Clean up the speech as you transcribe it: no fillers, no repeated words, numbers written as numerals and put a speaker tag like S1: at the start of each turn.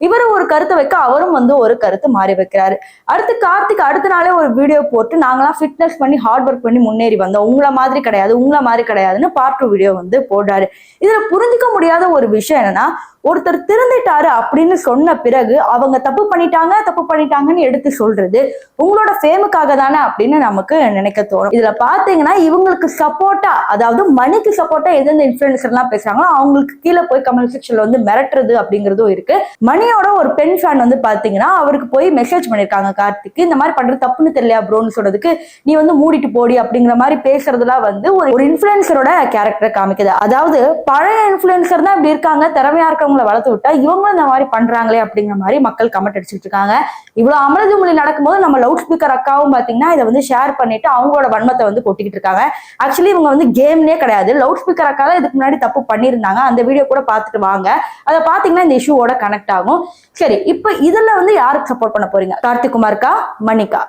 S1: இவரு ஒரு கருத்தை வைக்க அவரும் வந்து ஒரு கருத்து மாறி வைக்கிறாரு. அடுத்து கார்த்திக் அடுத்த நாளே ஒரு வீடியோ போட்டு நாங்களாம் ஃபிட்னஸ் பண்ணி ஹார்ட் ஒர்க் பண்ணி முன்னேறி வந்தோம், உங்களை மாதிரி கிடையாது உங்களை மாதிரி கிடையாதுன்னு பார்ட் 2 வீடியோ வந்து போடுறாரு. இதுல புரிஞ்சுக்க முடியாத ஒரு விஷயம் என்னன்னா, ஒருத்தர் திருந்திட்டாரு அப்படின்னு சொன்ன பிறகு அவங்க தப்பு பண்ணிட்டாங்கன்னு எடுத்து சொல்றது உங்களோட ஃபேமுக்காக தானே அப்படின்னு நமக்கு நினைக்க தோணும். இதுல பாத்தீங்கன்னா இவங்களுக்கு சப்போர்ட்டா, அதாவது மணிக்கு சப்போர்ட்டா எந்தெந்த இன்ஃபுளுசர் எல்லாம் பேசுறாங்களோ அவங்களுக்கு கீழே போய் கமெண்ட் செக்ஷன்ல வந்து மிரட்டுறது அப்படிங்கிறதும் இருக்கு. மணியோட ஒரு பெண் ஃபேன் வந்து பாத்தீங்கன்னா அவருக்கு போய் மெசேஜ் பண்ணிருக்காங்க, கார்த்திக் இந்த மாதிரி பண்றது தப்புன்னு தெரியல ப்ரோன்னு சொல்றதுக்கு நீ வந்து மூடிட்டு போடி அப்படிங்கிற மாதிரி பேசுறதுலாம் வந்து ஒரு இன்ஃபுளுசரோட கேரக்டரை காமிக்குது. அதாவது பழைய இன்ஃபுளுசர் தான் இப்படி இருக்காங்க, திறமையா இருக்கவங்களை வளர்த்து விட்டா இவங்களும் இந்த மாதிரி பண்றாங்களே அப்படிங்கிற மாதிரி மக்கள் கமெண்ட் அடிச்சுட்டு இருக்காங்க. இவ்வளவு அமளதுமொழி நடக்கும்போது நம்ம லவுட் ஸ்பீக்கர் அக்காவும் பாத்தீங்கன்னா இதை வந்து ஷேர் பண்ணிட்டு அவங்களோட வன்மத்தை வந்து கொட்டிக்கிட்டு இருக்காங்க. ஆக்சுவலி இவங்க வந்து கேம்னே கிடையாது, லவுட் ஸ்பீக்கர் அக்கா தான் இதுக்கு முன்னாடி தப்பு பண்ணியிருந்தாங்க, அந்த வீடியோ கூட பார்த்துட்டு வாங்க, அதை பாத்தீங்கன்னா இந்த இஷ்யூவோட கனெக்ட் ஆகும். சரி, இப்ப இதுல வந்து யாருக்கு சப்போர்ட் பண்ண போறீங்க, கார்த்திக் குமாருக்கா மணிக்கா?